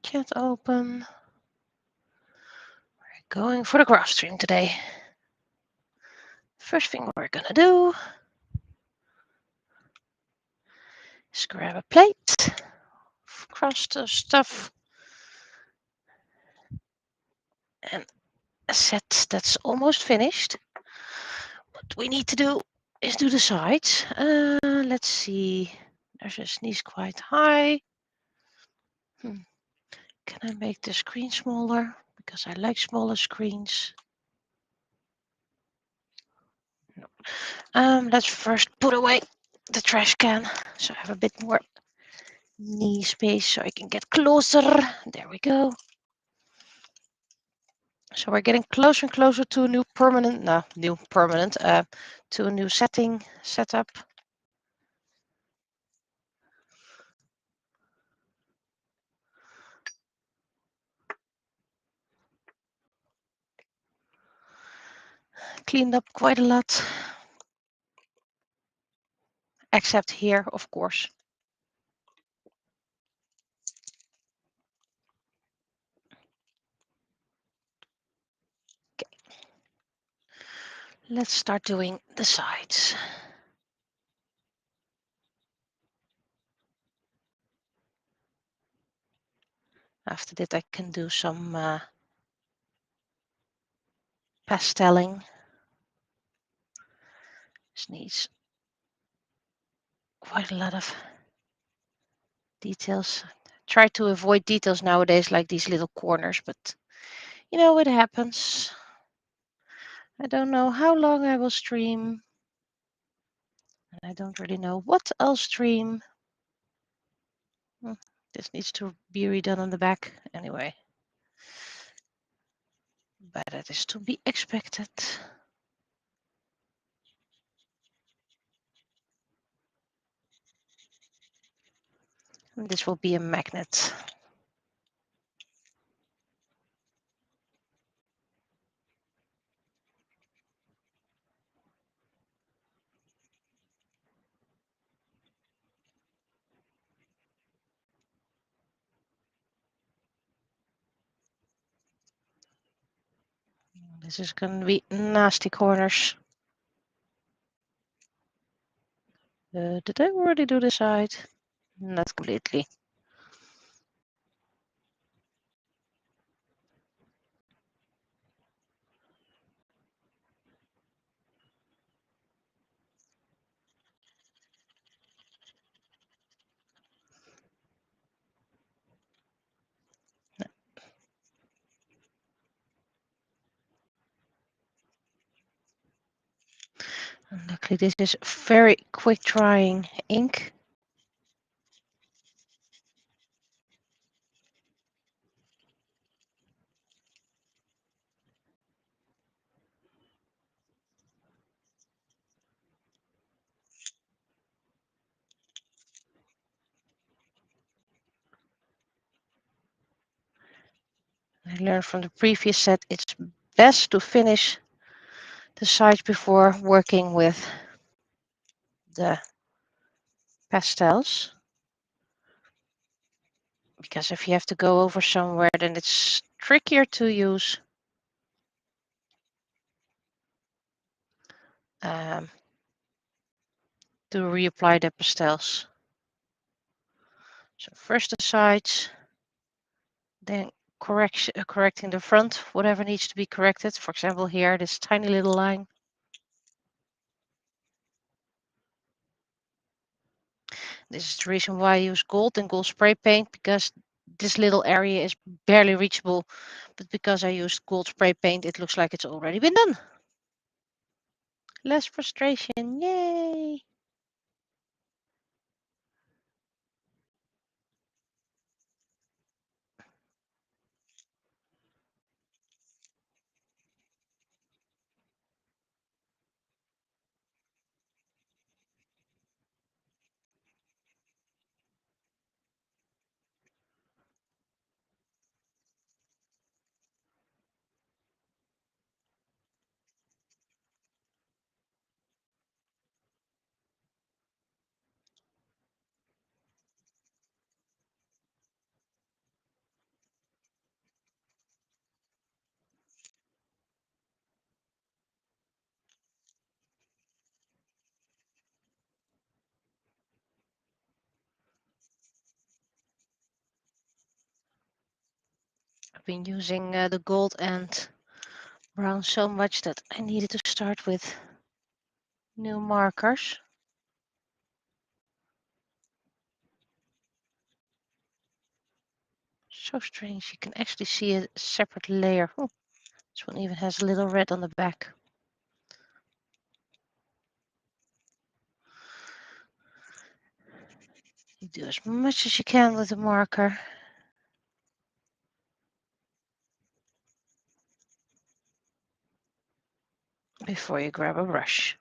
Chat open. We're going for the graph stream today. First thing we're gonna do is grab a plate, cross the stuff, and a set that's almost finished. What we need to do is do the sides. Let's see. There's a sneeze quite high. Can I make the screen smaller? Because I like smaller screens. No. Let's first put away the trash can so I have a bit more knee space so I can get closer. There we go. So we're getting closer and closer to a new permanent, to a new setup. Cleaned up quite a lot. Except here, of course. Okay. Let's start doing the sides. After that, I can do some pasteling. This needs quite a lot of details. Try to avoid details nowadays like these little corners, but you know, it happens. I don't know how long I will stream. I don't really know what I'll stream. This needs to be redone on the back anyway. But that is to be expected. And this will be a magnet. This is going to be nasty corners. Did I already do the side? Not completely. And luckily, this is very quick drying ink. I learned from the previous set, it's best to finish the sides before working with the pastels. Because if you have to go over somewhere, then it's trickier to use to reapply the pastels. So first the sides, then correcting the front, whatever needs to be corrected. For example, here, this tiny little line. This is the reason why I use gold and gold spray paint, because this little area is barely reachable. But because I used gold spray paint, it looks like it's already been done. Less frustration, yay! been using the gold and brown so much that I needed to start with new markers. So strange, you can actually see a separate layer. Oh, this one even has a little red on the back. You do as much as you can with the marker. Before you grab a brush.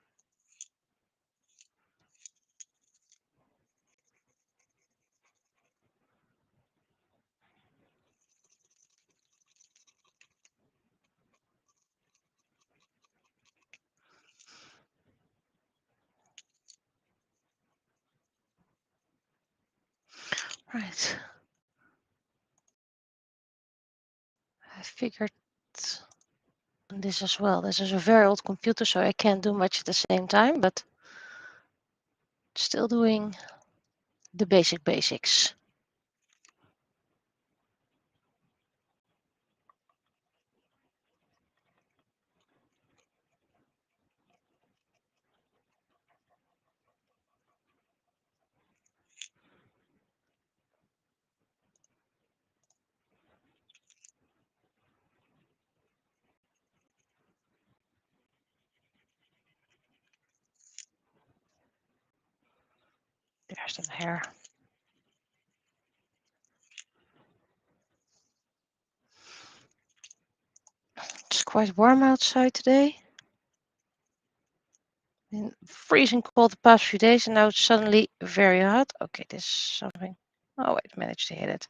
Right. I figured this as well. This is a very old computer, so I can't do much at the same time, but still doing the basics. There's the hair. It's quite warm outside today. Been freezing cold the past few days, and now it's suddenly very hot. Okay, this is something. Oh, wait, managed to hit it.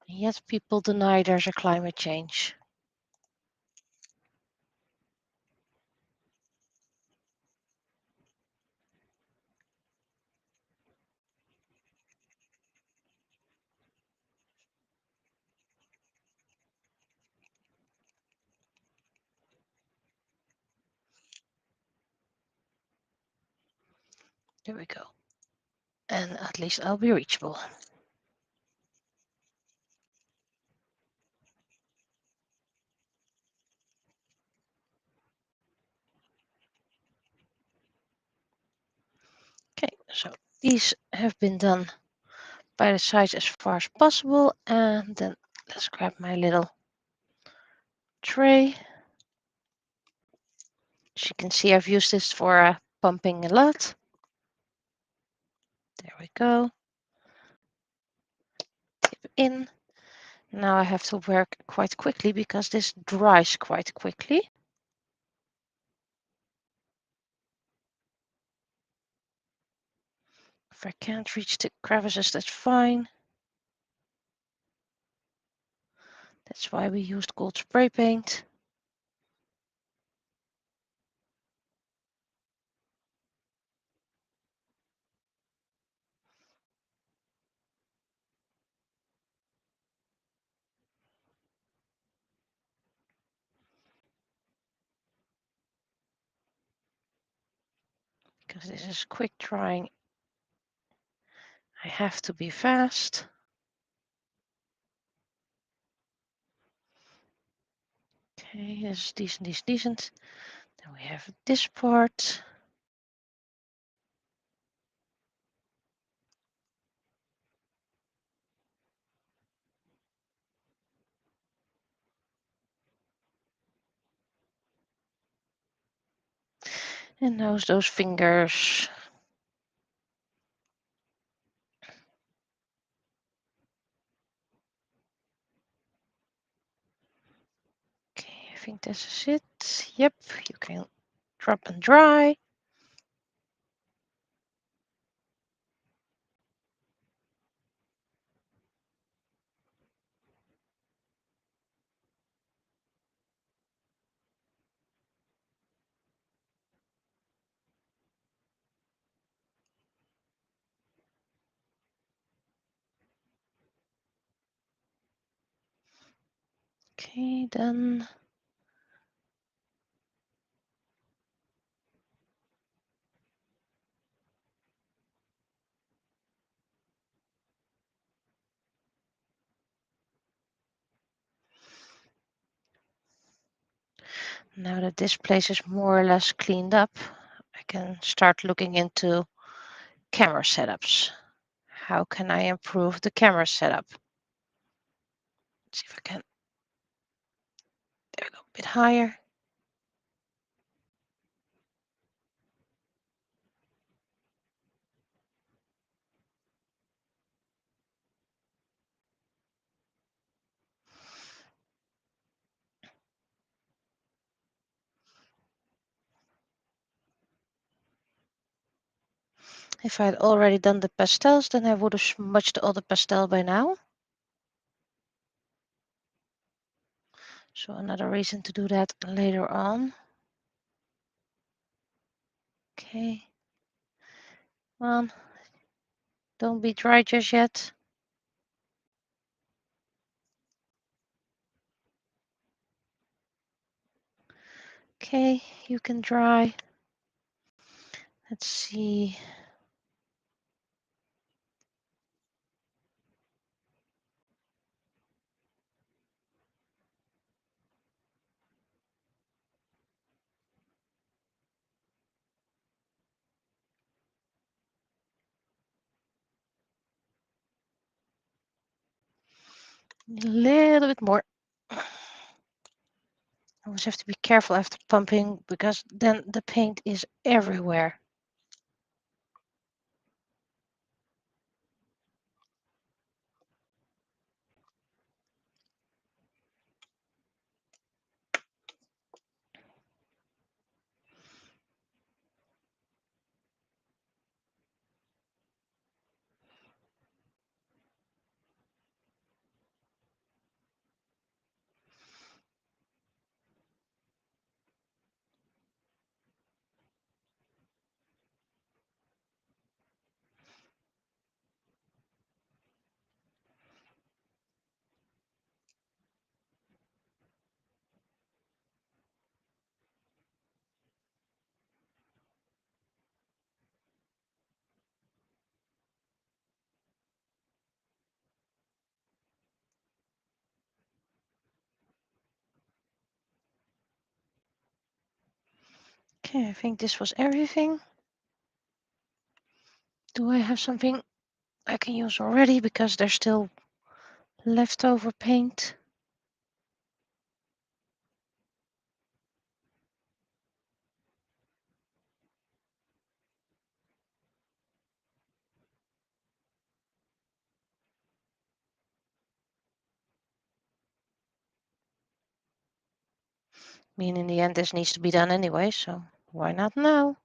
And yet people deny there's a climate change. There we go. And at least I'll be reachable. Okay, so these have been done by the sides as far as possible. And then let's grab my little tray. As you can see, I've used this for pumping a lot. There we go. Tip in. Now I have to work quite quickly because this dries quite quickly. If I can't reach the crevices, that's fine. That's why we used gold spray paint. Because this is quick drying, I have to be fast. Okay, this is decent. Then we have this part. And now those fingers. Okay, I think this is it. Yep, you can drop and dry. Okay, done. Now that this place is more or less cleaned up, I can start looking into camera setups. How can I improve the camera setup? Let's see if I can. There we go, a bit higher. If I had already done the pastels, then I would have smudged all the pastel by now. So another reason to do that later on. Okay. Come on. Don't be dry just yet. Okay, you can dry. Let's see. A little bit more. I always have to be careful after pumping because then the paint is everywhere. Okay, I think this was everything. Do I have something I can use already because there's still leftover paint? I mean, in the end, this needs to be done anyway, so why not now?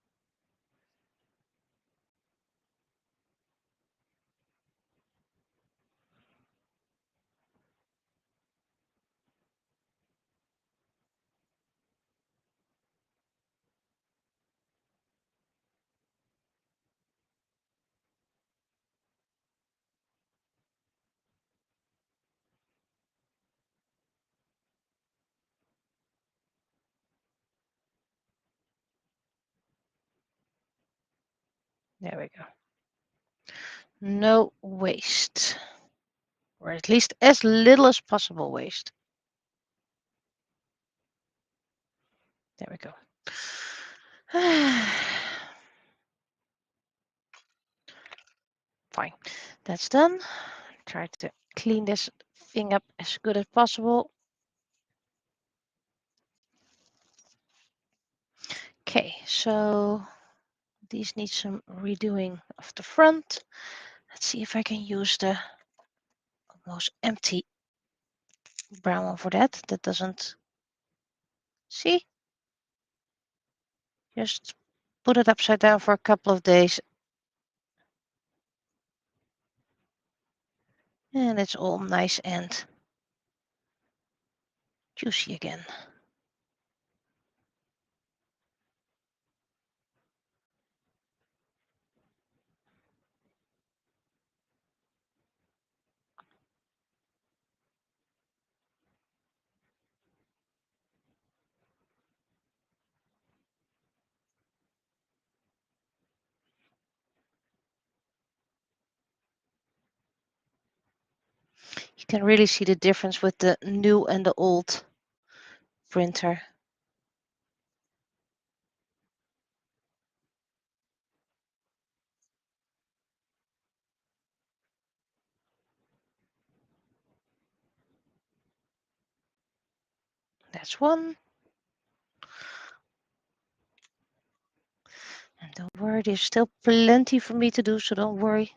There we go. No waste, or at least as little as possible waste. There we go. Fine, that's done. Try to clean this thing up as good as possible. Okay, so these need some redoing of the front. Let's see if I can use the almost empty brown one for that. That doesn't, see? Just put it upside down for a couple of days. And it's all nice and juicy again. You can really see the difference with the new and the old printer. That's one. And don't worry, there's still plenty for me to do, so don't worry.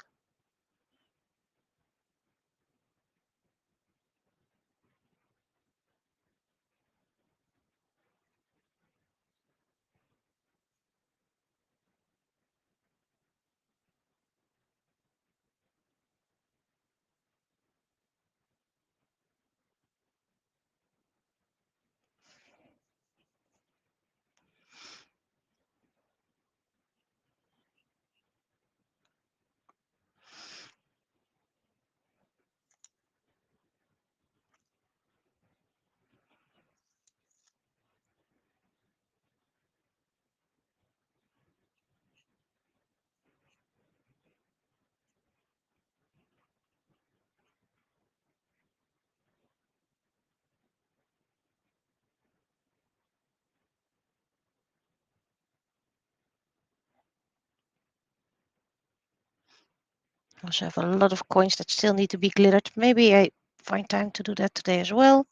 I also have a lot of coins that still need to be glittered. Maybe I find time to do that today as well.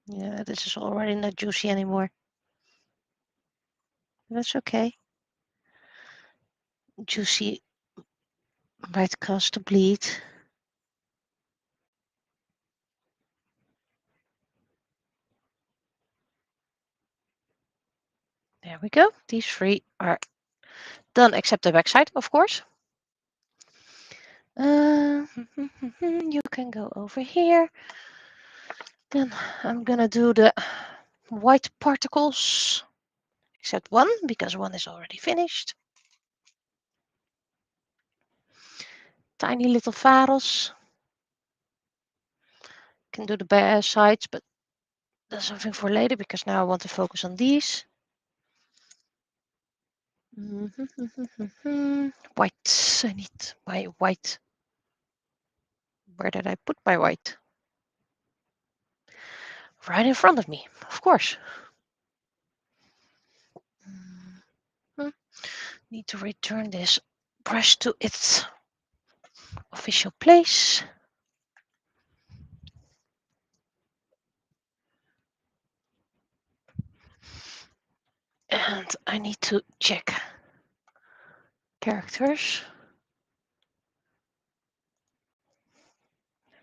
Yeah, this is already not juicy anymore. That's okay. Juicy might cause to bleed. There we go. These three are done, except the backside, of course. You can go over here. Then I'm gonna do the white particles, except one, because one is already finished. Tiny little faros. Can do the bare sides, but that's something for later, because now I want to focus on these. White. I need my white. Where did I put my white? Right in front of me, of course. Need to return this brush to its official place. And I need to check characters.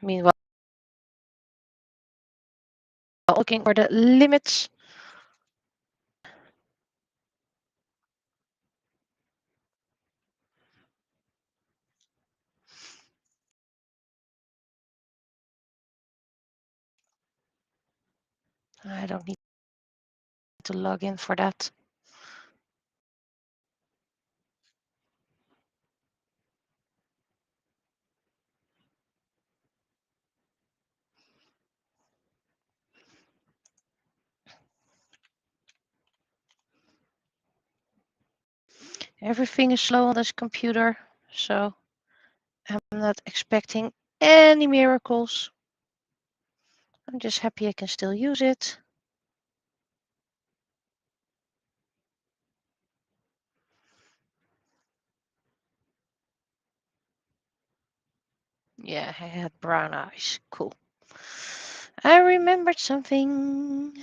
Meanwhile, looking for the limits. I don't need to log in for that. Everything is slow on this computer, so I'm not expecting any miracles. I'm just happy I can still use it. Yeah, I had brown eyes. Cool. I remembered something.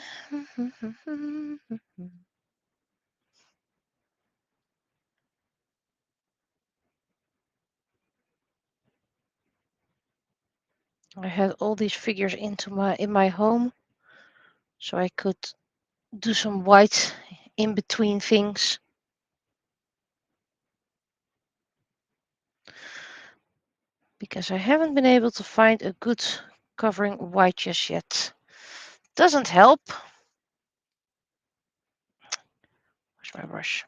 I had all these figures in my home, so I could do some white in between things. Because I haven't been able to find a good covering white just yet. Doesn't help. Where's my brush?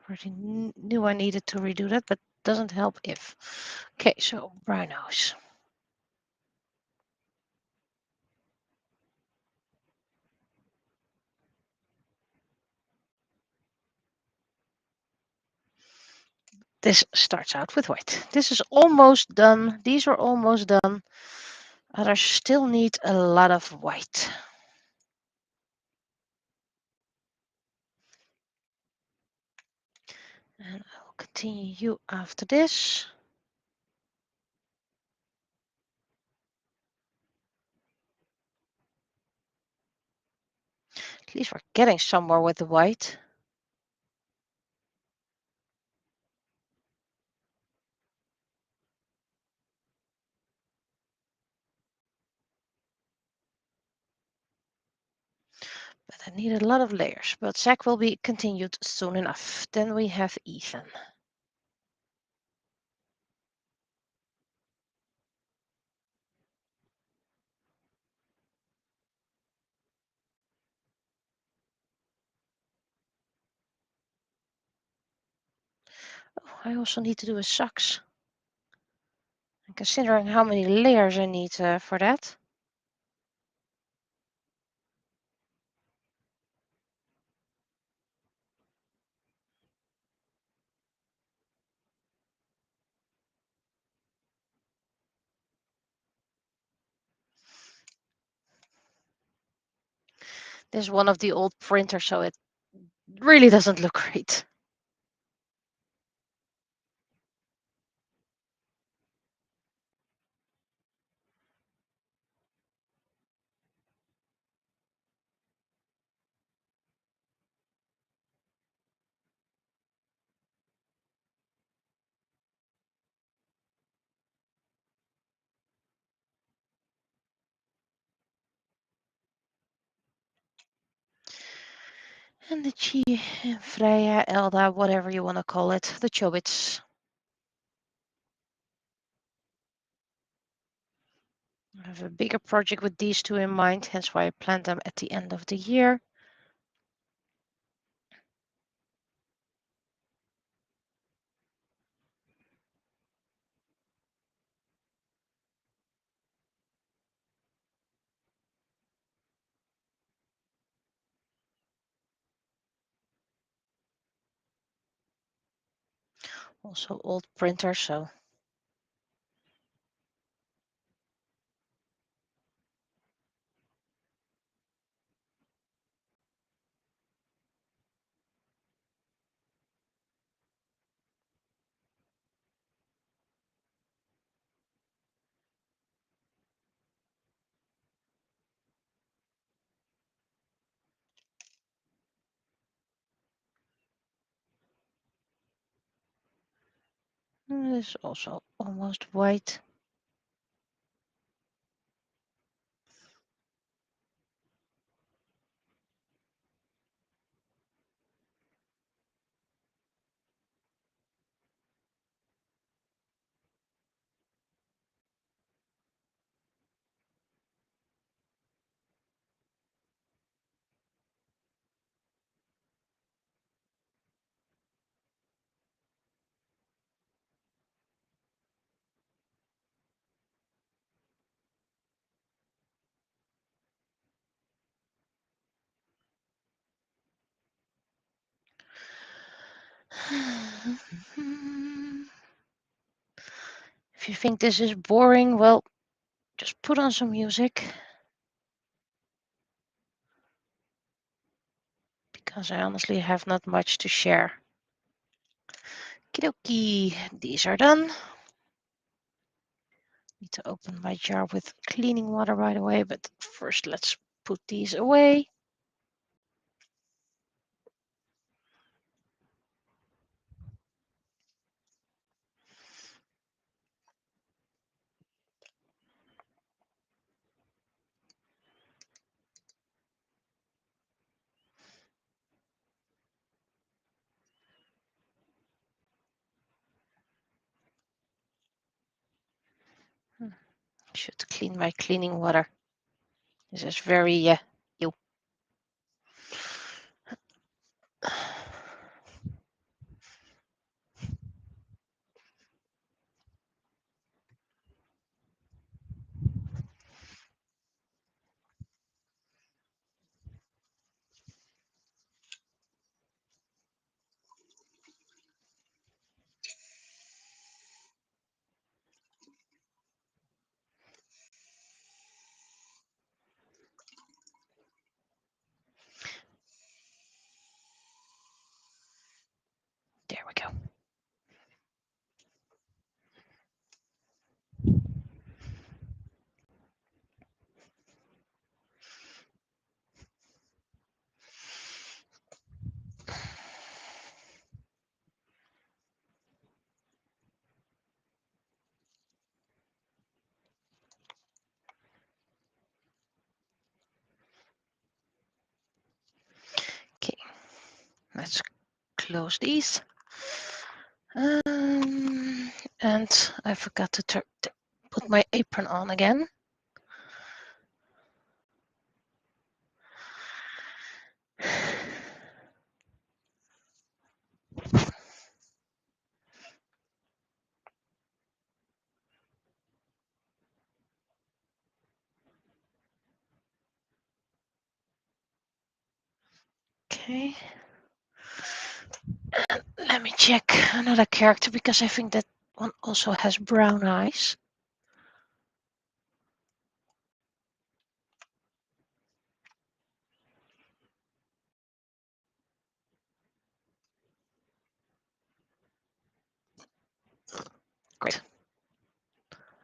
already knew I needed to redo that, but doesn't help if. Okay, so brown nose. This starts out with white. This is almost done. These are almost done. Others still need a lot of white. And I'll continue you after this. At least we're getting somewhere with the white. But I need a lot of layers. But Zach will be continued soon enough. Then we have Ethan. Oh, I also need to do his socks. And considering how many layers I need for that. This is one of the old printers, so it really doesn't look great. And the Chi, Freya, Elda, whatever you want to call it, the Chobits. I have a bigger project with these two in mind, hence why I planned them at the end of the year. Also old printer, so. This is also almost white. If you think this is boring, well, just put on some music. Because I honestly have not much to share. Okie dokie, these are done. Need to open my jar with cleaning water right away, but first let's put these away. Should clean my cleaning water. This is very ew. close these. And I forgot to put my apron on again. Okay. And let me check another character because I think that one also has brown eyes. Great.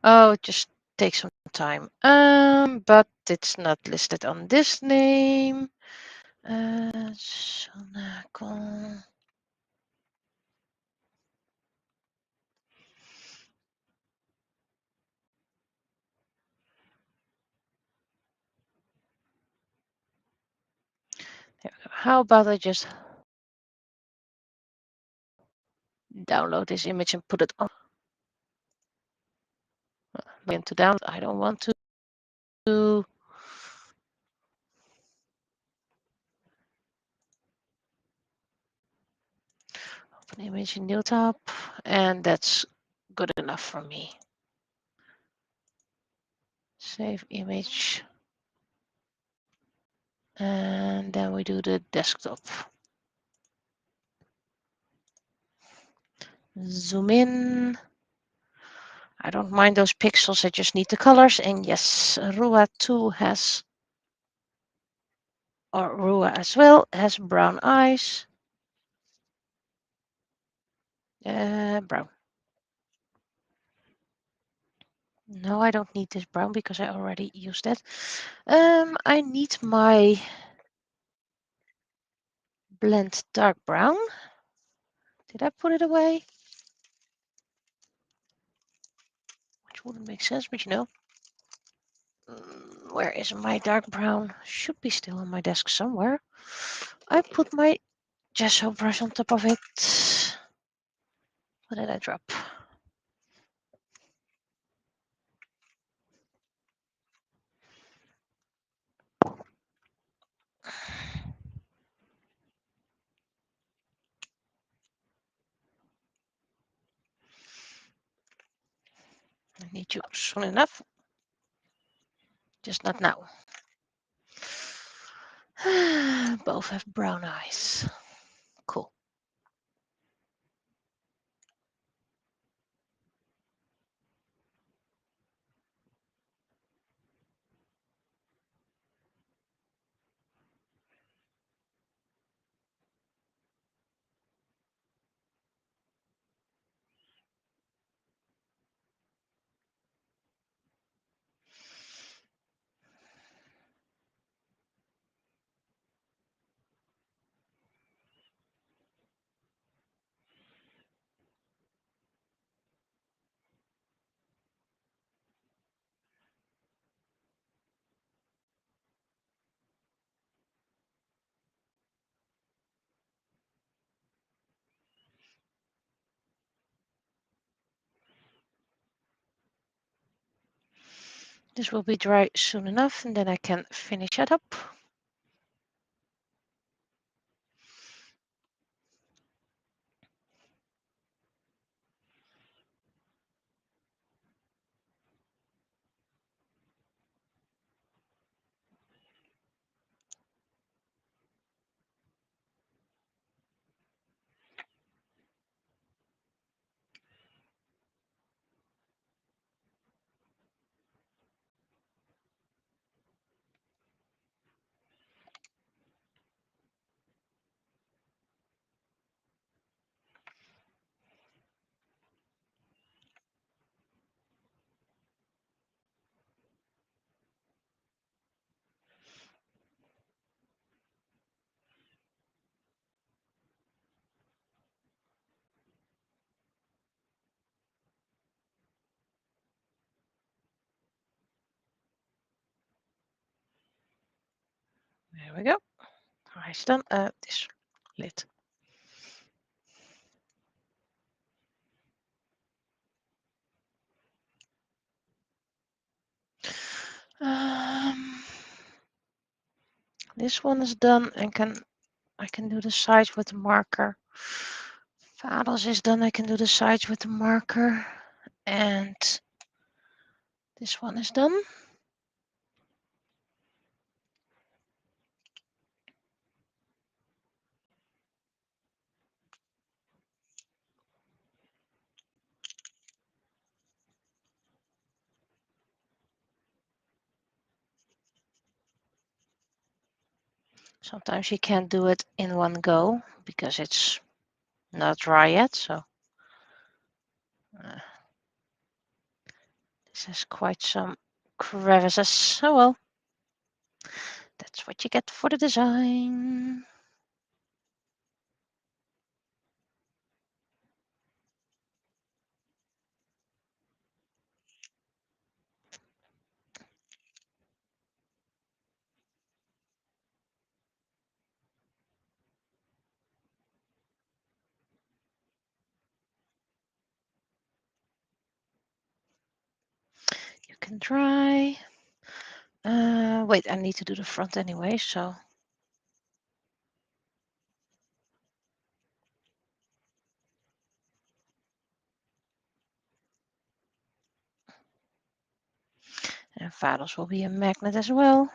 Oh, it just takes some time. But it's not listed on this name. Sonacon. How about I just download this image and put it on into download. I don't want to open image in new tab, and that's good enough for me. Save image. And then we do the desktop. Zoom in. I don't mind those pixels, I just need the colors. And yes, Rua 2 has, or Rua as well, has brown eyes. Brown. No, I don't need this brown because I already used that. I need my blend dark brown. Did I put it away? Which wouldn't make sense, but you know. Where is my dark brown? Should be still on my desk somewhere. I put my gesso brush on top of it. What did I drop? I need you soon enough. Just not now. Both have brown eyes. Cool. This will be dry soon enough, and then I can finish it up. There we go. Eyes done. This lid. This one is done and I can do the sides with the marker. Vados is done, I can do the sides with the marker. And this one is done. Sometimes you can't do it in one go because it's not dry yet. So this has quite some crevices. Oh well, that's what you get for the design. You can dry. Wait, I need to do the front anyway, so. And Vados will be a magnet as well.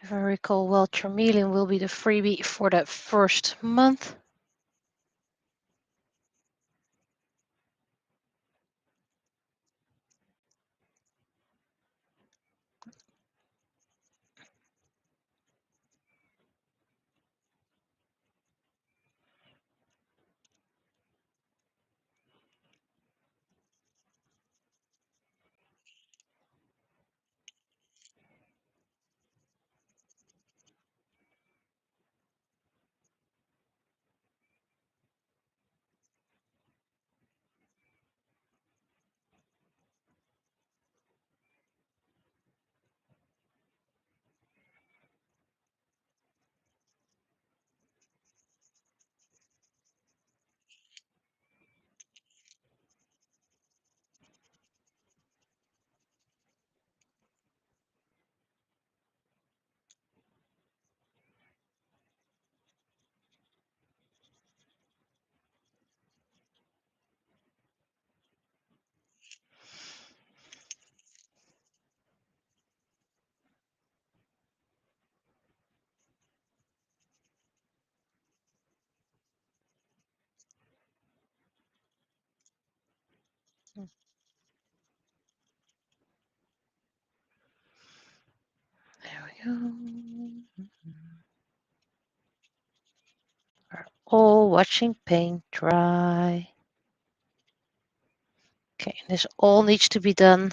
If I recall well, Charmeleon will be the freebie for the first month. There we go. We're all watching paint dry. Okay, this all needs to be done.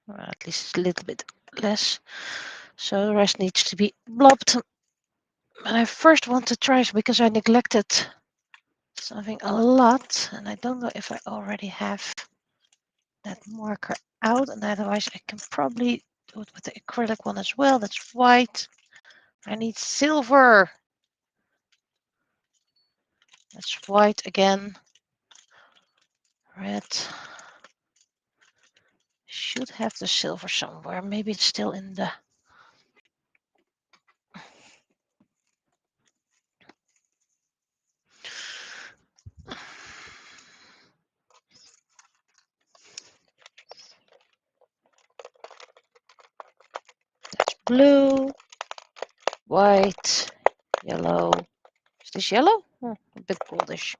Or at least a little bit less. So the rest needs to be blobbed. And I first want to try because I neglected something a lot. And I don't know if I already have that marker out. And otherwise I can probably do it with the acrylic one as well. That's white. I need silver. That's white again. Red. Should have the silver somewhere. Maybe it's still in the... That's blue, white, yellow. Is this yellow? Oh, bit goldish.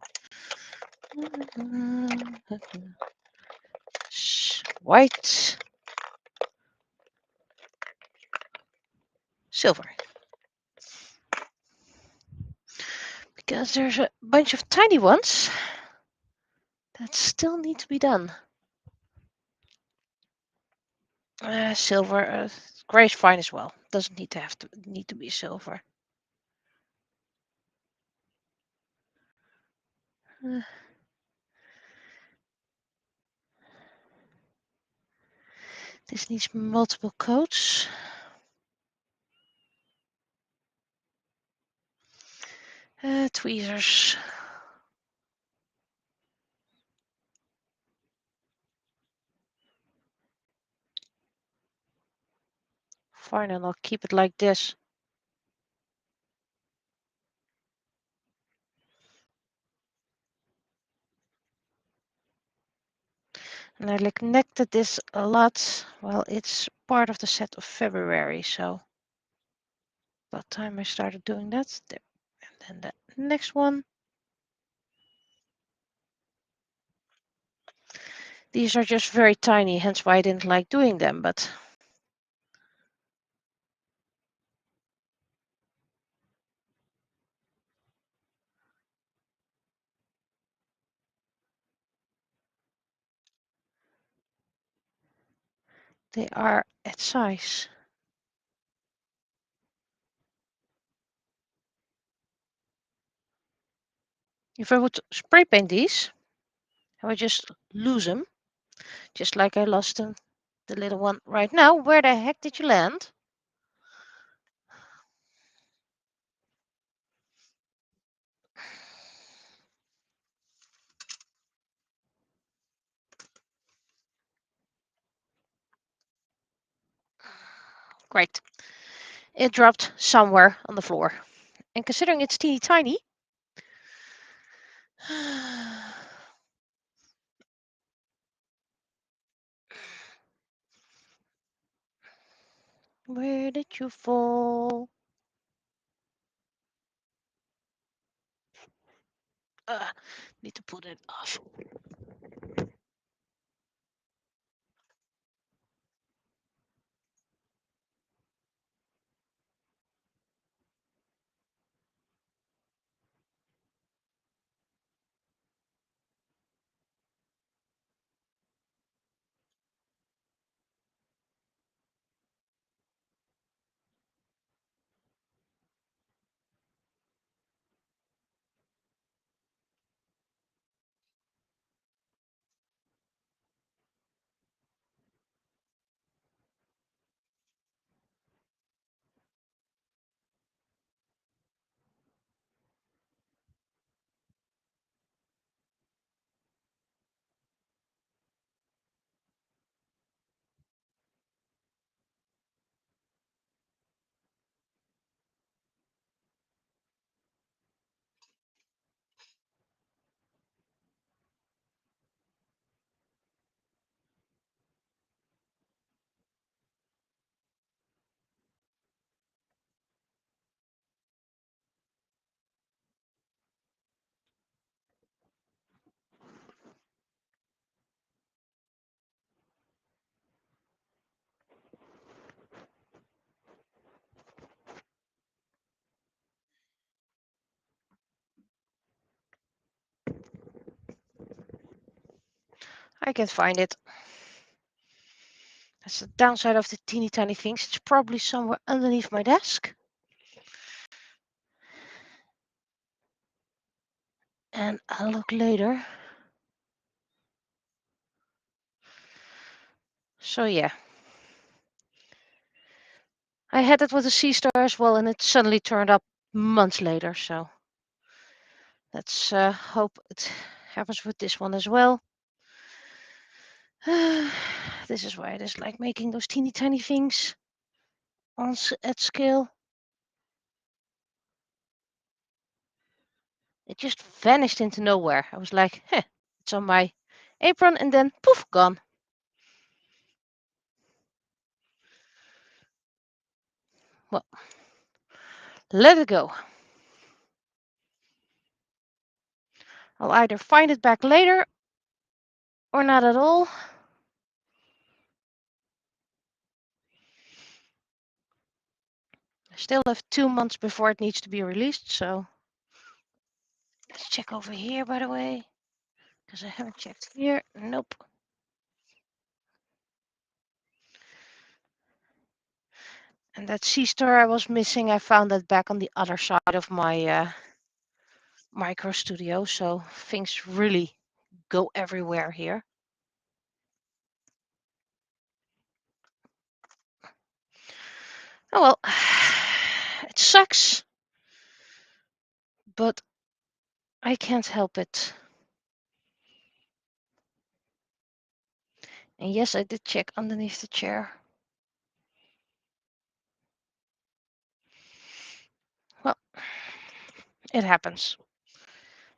White. Silver. Because there's a bunch of tiny ones that still need to be done. Silver. Gray is fine as well. Doesn't need to be silver. This needs multiple coats. Tweezers. Fine, and I'll keep it like this. And I neglected this a lot. Well, it's part of the set of February, so about time I started doing that. There. And then the next one. These are just very tiny, hence why I didn't like doing them, but they are at size. If I would spray paint these, I would just lose them, just like I lost them, the little one right now. Where the heck did you land? Great. It dropped somewhere on the floor. And considering it's teeny tiny, where did you fall? Need to put it off. I can't find it. That's the downside of the teeny tiny things. It's probably somewhere underneath my desk. And I'll look later. So yeah. I had it with a sea star as well, and it suddenly turned up months later. So let's hope it happens with this one as well. This is why I dislike making those teeny tiny things at scale. It just vanished into nowhere. I was like, heh, it's on my apron, and then poof, gone. Well, let it go. I'll either find it back later or not at all. I still have 2 months before it needs to be released, so let's check over here, by the way, because I haven't checked here. Nope. And that C-star I was missing, I found that back on the other side of my micro studio, so things really go everywhere here. Oh well, it sucks, but I can't help it. And yes, I did check underneath the chair. Well, it happens,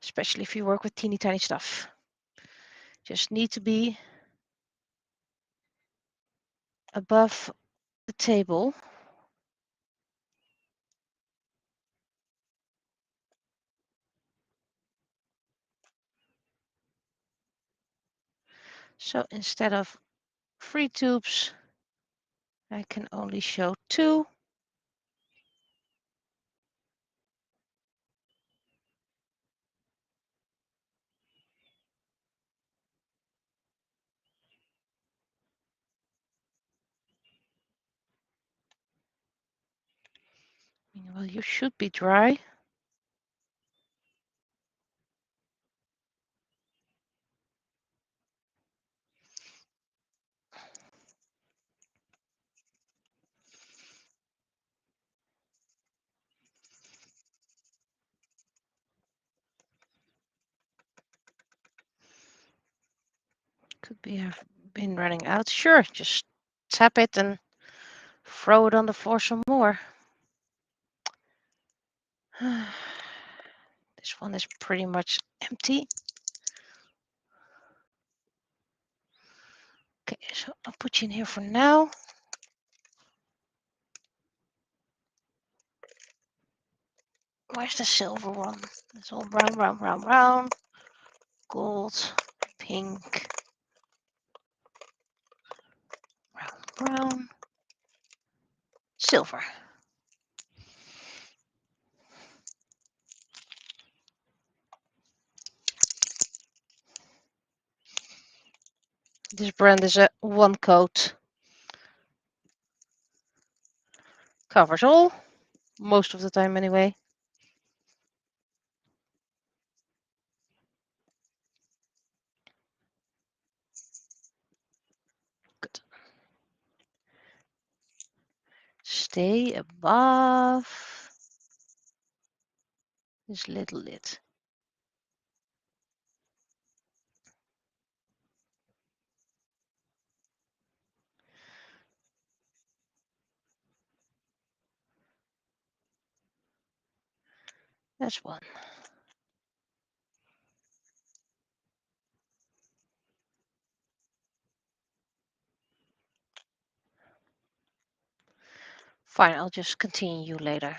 especially if you work with teeny tiny stuff. Just need to be above the table. So instead of 3 tubes, I can only show 2. Well, you should be dry. Could be have been running out. Sure, just tap it and throw it on the floor some more. This one is pretty much empty. Okay, so I'll put you in here for now. Where's the silver one? It's all brown, brown, brown, brown. Gold, pink, brown, brown, silver. This brand is a one coat. Covers all, most of the time anyway. Good. Stay above this little lid. That's one. Fine, I'll just continue later.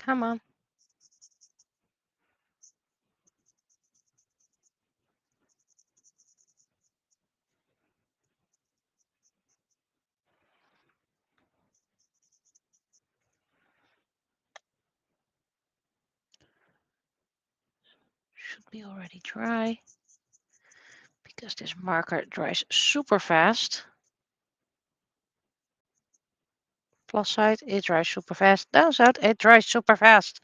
Come on. Should be already dry because this marker dries super fast. Plus side, it dries super fast. Downside, it dries super fast.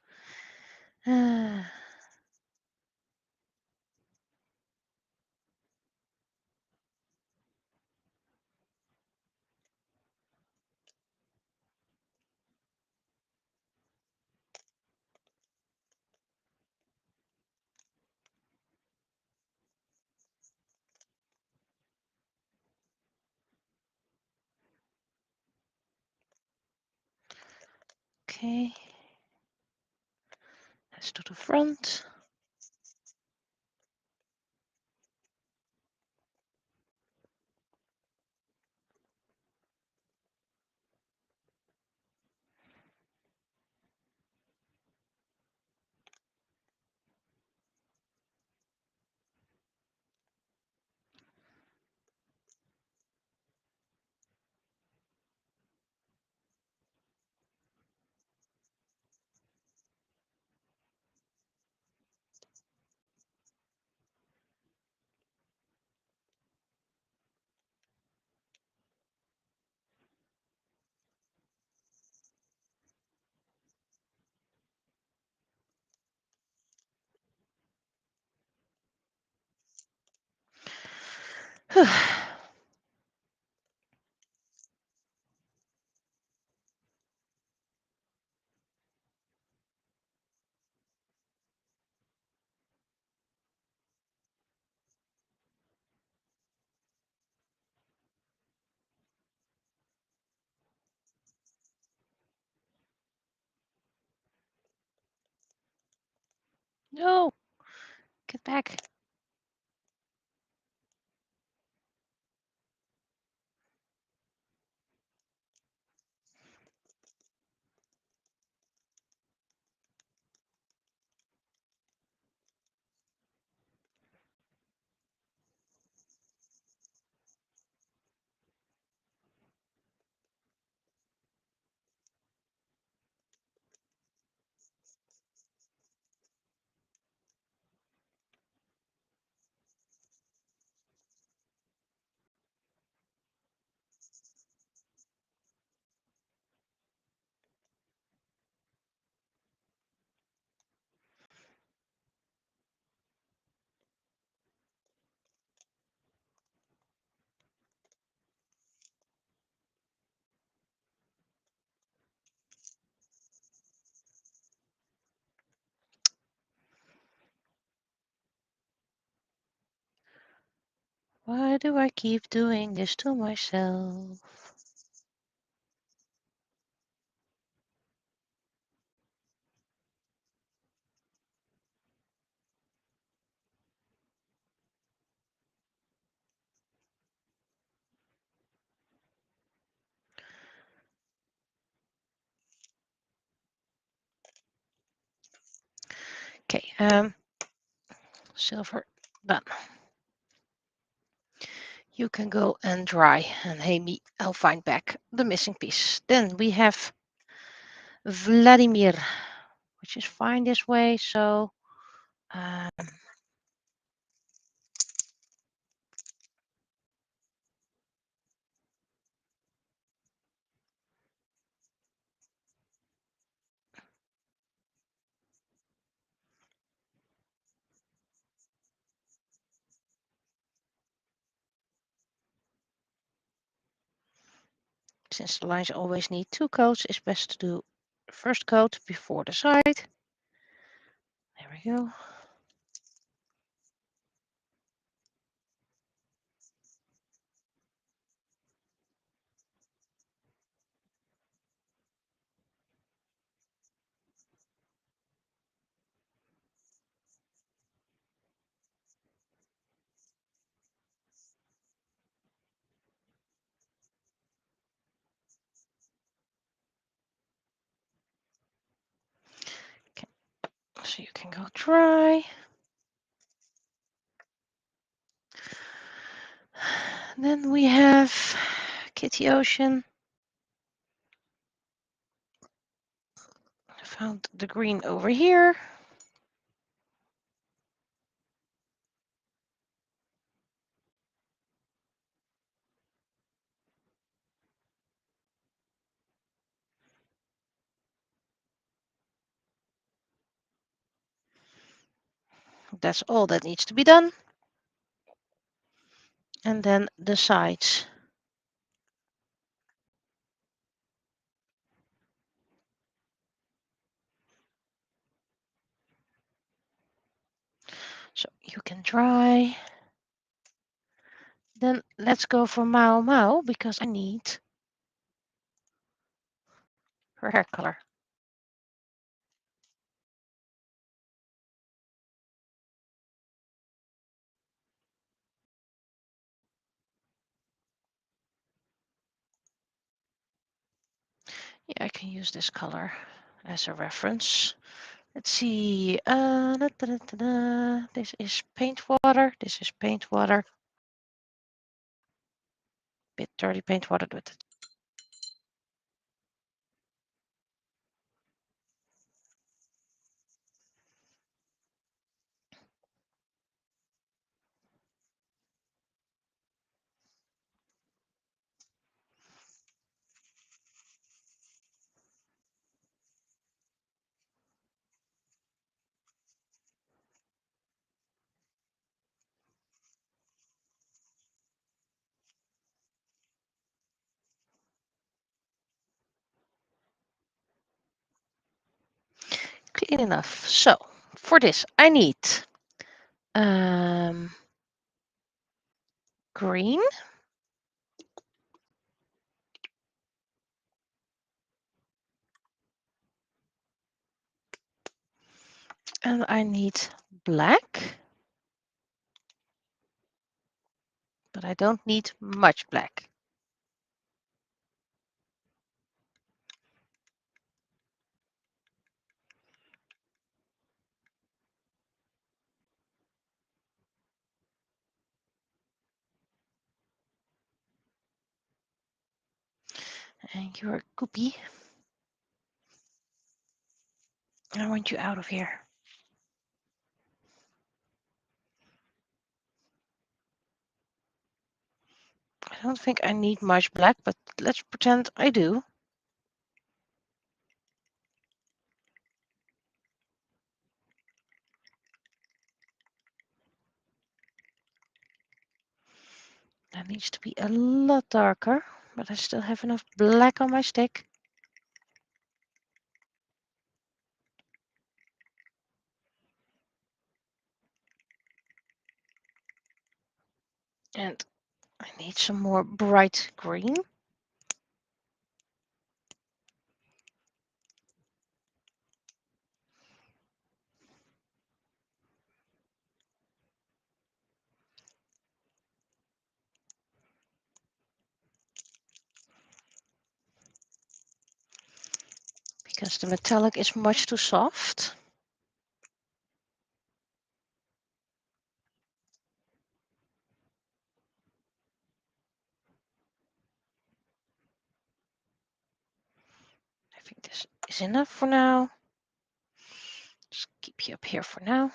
Okay. Let's do the front. No, get back. Why do I keep doing this to myself? Okay, silver done. You can go and dry, and hey me, I'll find back the missing piece. Then we have Vladimir, which is fine this way. So um, since the lines always need two coats, it's best to do the first coat before the side. There we go. So you can go dry. Then we have Kitty Ocean. I found the green over here. That's all that needs to be done. And then the sides. So you can dry. Then let's go for Mao Mao because I need her hair color. Yeah, I can use this color as a reference. Let's see. This is paint water. This is paint water. Bit dirty paint water with it. Clean enough. So for this, I need green. And I need black. But I don't need much black. And you're a goopy. I want you out of here. I don't think I need much black, but let's pretend I do. That needs to be a lot darker, but I still have enough black on my stick. And I need some more bright green. Because the metallic is much too soft. I think this is enough for now. Just keep you up here for now.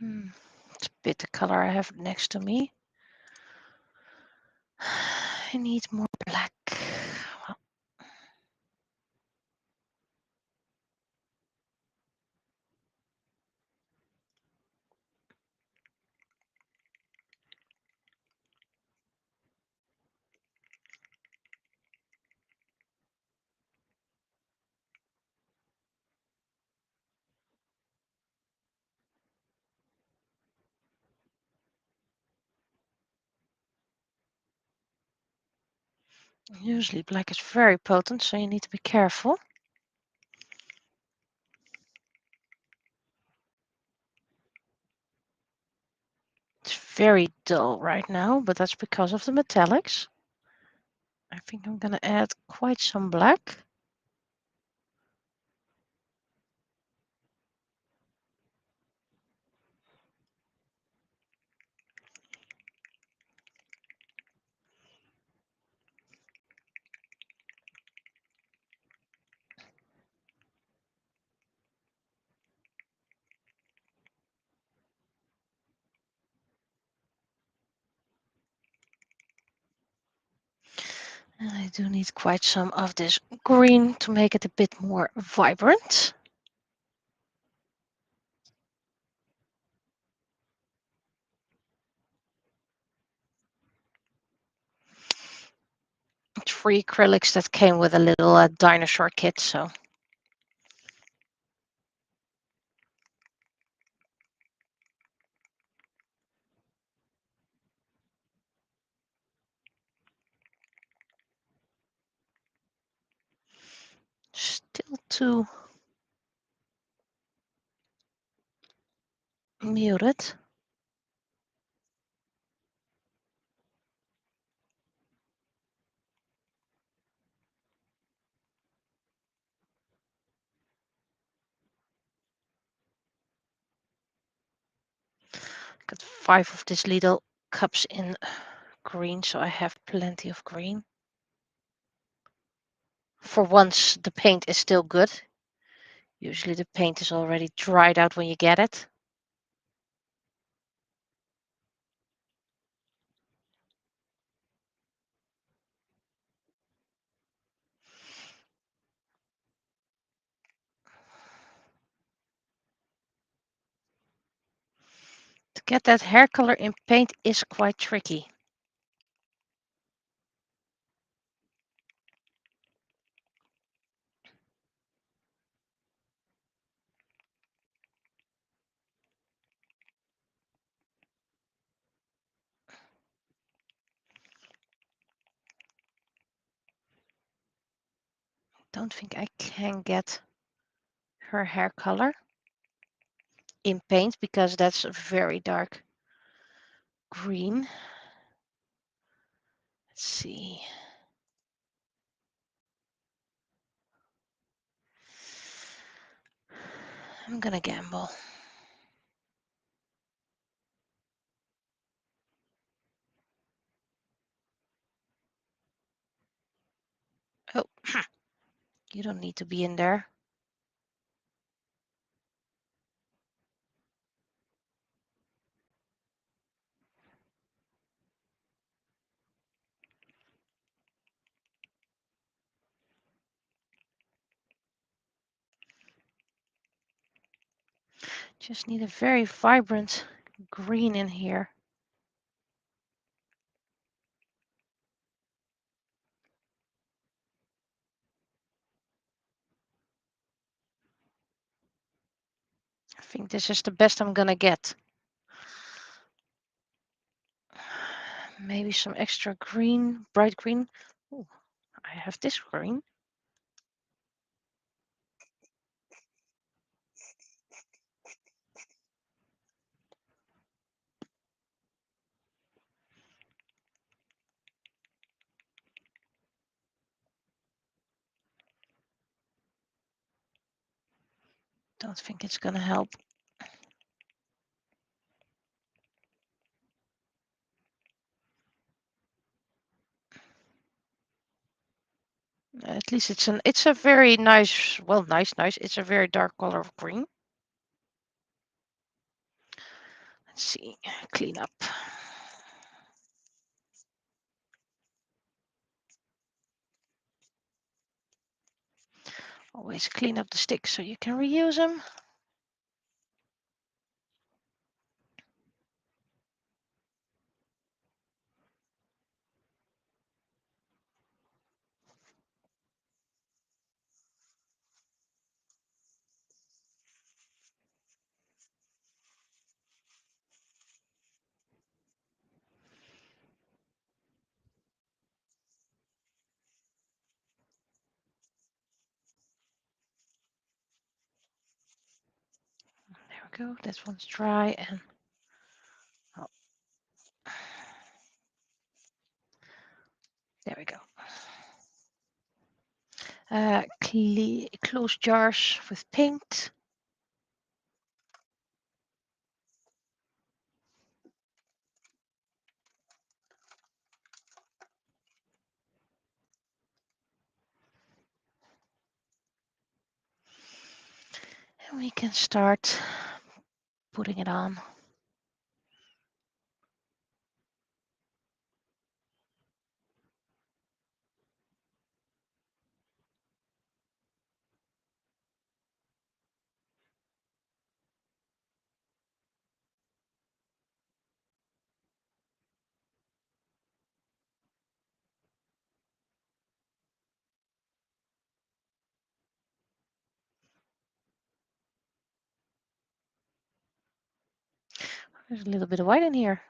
It's a bit the color I have next to me. I need more black. Well, usually black is very potent, so you need to be careful. very dull right now, but that's because of the metallics. I think I'm going to add quite some black. And I do need quite some of this green to make it a bit more vibrant. It's free acrylics that came with a little dinosaur kit, so. Still too muted. Got 5 of these little cups in green, so I have plenty of green. For once, the paint is still good. Usually the paint is already dried out when you get it. To get that hair color in paint is quite tricky. Don't think I can get her hair color in paint because that's a very dark green. Let's see. I'm gonna gamble. Oh, you don't need to be in there. Just need a very vibrant green in here. I think this is the best I'm gonna get. Maybe some extra green, bright green. Ooh, I have this green. Don't think it's gonna help. At least it's a very nice, well, nice. It's a very dark color of green. Let's see, clean up. Always clean up the sticks so you can reuse them. There we go. This one's dry and oh, There we go. Close jars with paint. And we can start putting it on. There's a little bit of white in here.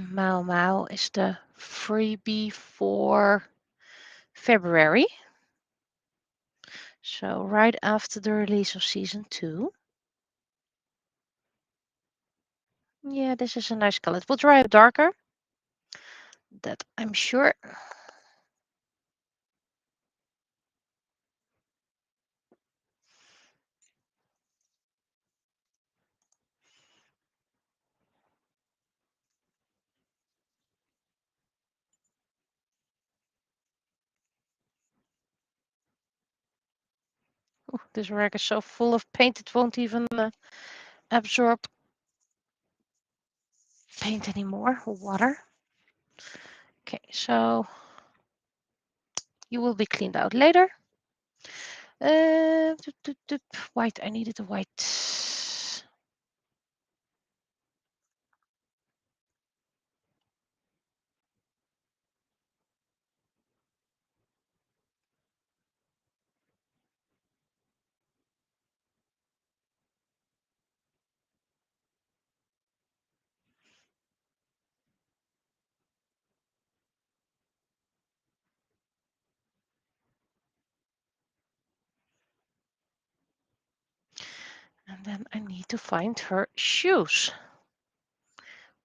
Mau Mau is the freebie for February. So right after the release of season 2. Yeah, this is a nice color. It will dry up darker. That I'm sure. Ooh, this rack is so full of paint it won't even absorb paint anymore, or water. Okay, so you will be cleaned out later. White, I needed a white. And then I need to find her shoes.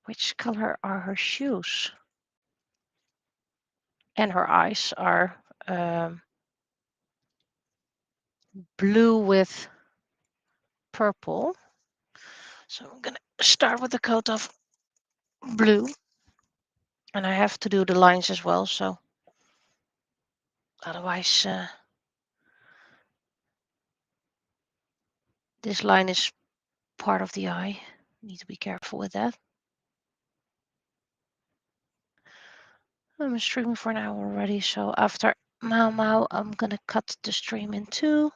Which color are her shoes? And her eyes are blue with purple. So I'm gonna start with the coat of blue. And I have to do the lines as well, so otherwise this line is part of the eye. Need to be careful with that. I'm streaming for an hour already, so after Mau Mau, I'm gonna cut the stream in two.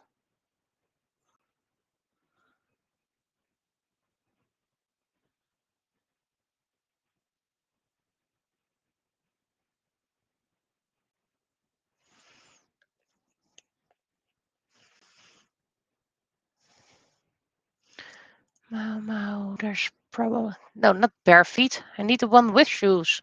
Mau Mau, there's probably no, not bare feet. I need the one with shoes.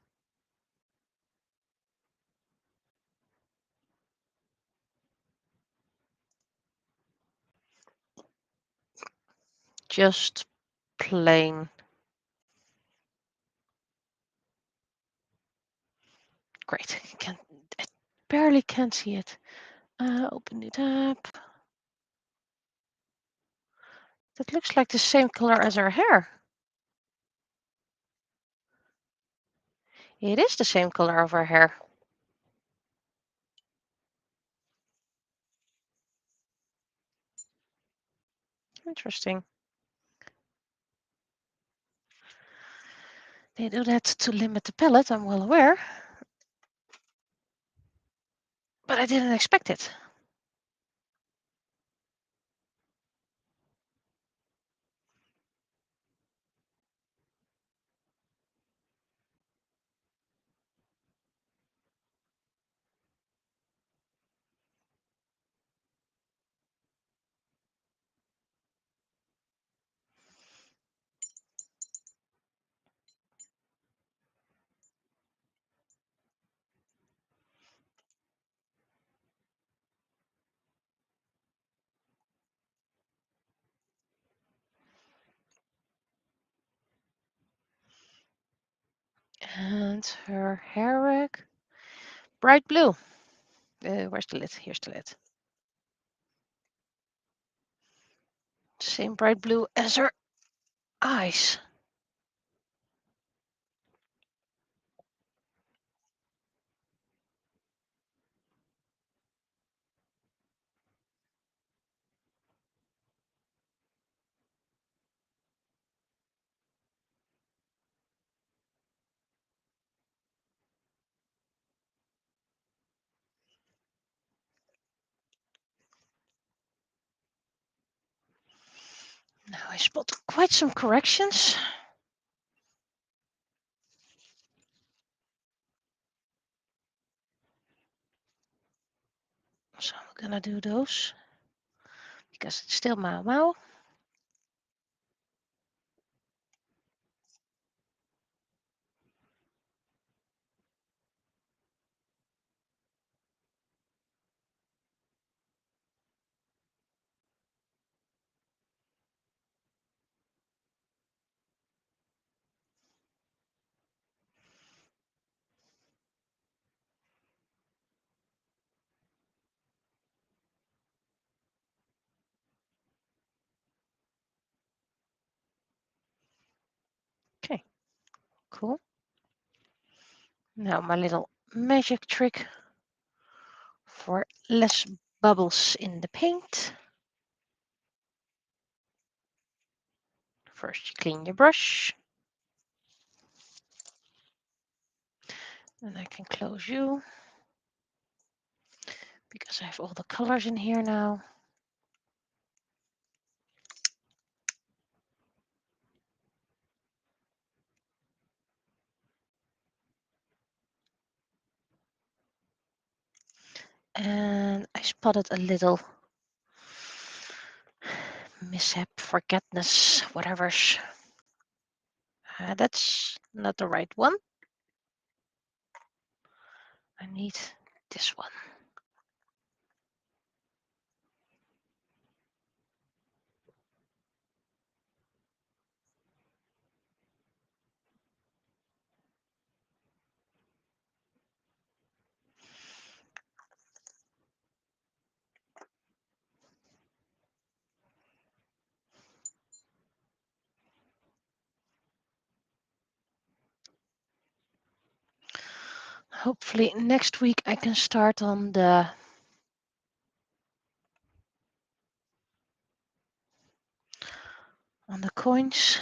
Just plain. Great. I barely can see it. Open it up. That looks like the same color as her hair. It is the same color of her hair. Interesting. They do that to limit the palette, I'm well aware. But I didn't expect it. And her hair rag, bright blue. Where's the lid? Here's the lid. Same bright blue as her eyes. Now I spot quite some corrections. So I'm gonna do those because it's still Mau Mau. Okay, cool. Now my little magic trick for less bubbles in the paint. First you clean your brush. And I can close you because I have all the colors in here now. And I spotted a little mishap, forgetness, whatever's. That's not the right one. I need this one. Hopefully next week I can start on the coins.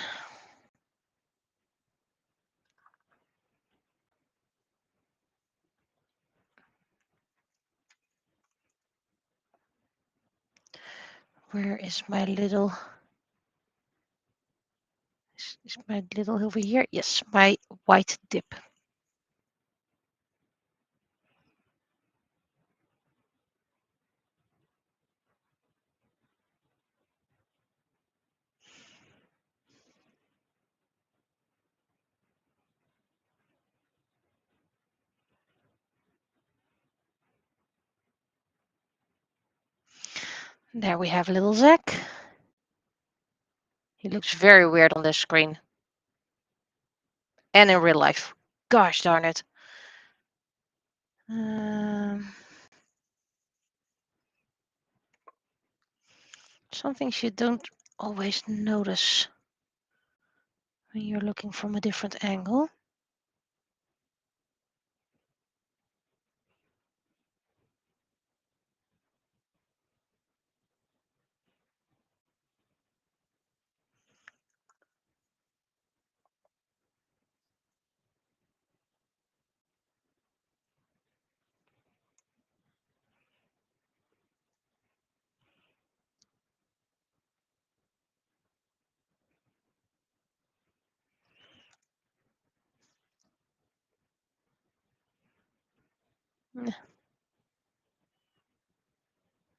Where is my little? Is my little over here? Yes, my white dip. There we have little Zack. He looks very weird on this screen. And in real life. Gosh darn it. Some things you don't always notice when you're looking from a different angle.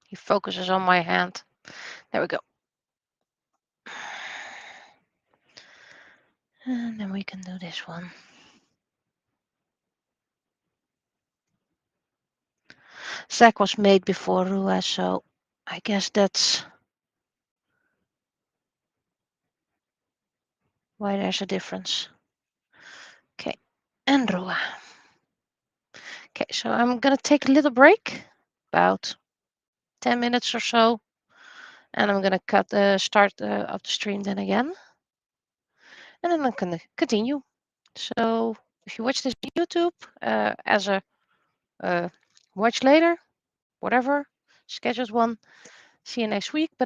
He focuses on my hand. There we go. And then we can do this one. Zack was made before Rua, so I guess that's why there's a difference. Okay, and Roa. Okay, so I'm gonna take a little break, about 10 minutes or so, and I'm gonna start up the stream then again, and then I'm gonna continue. So if you watch this on YouTube as a watch later, whatever, scheduled one, see you next week. But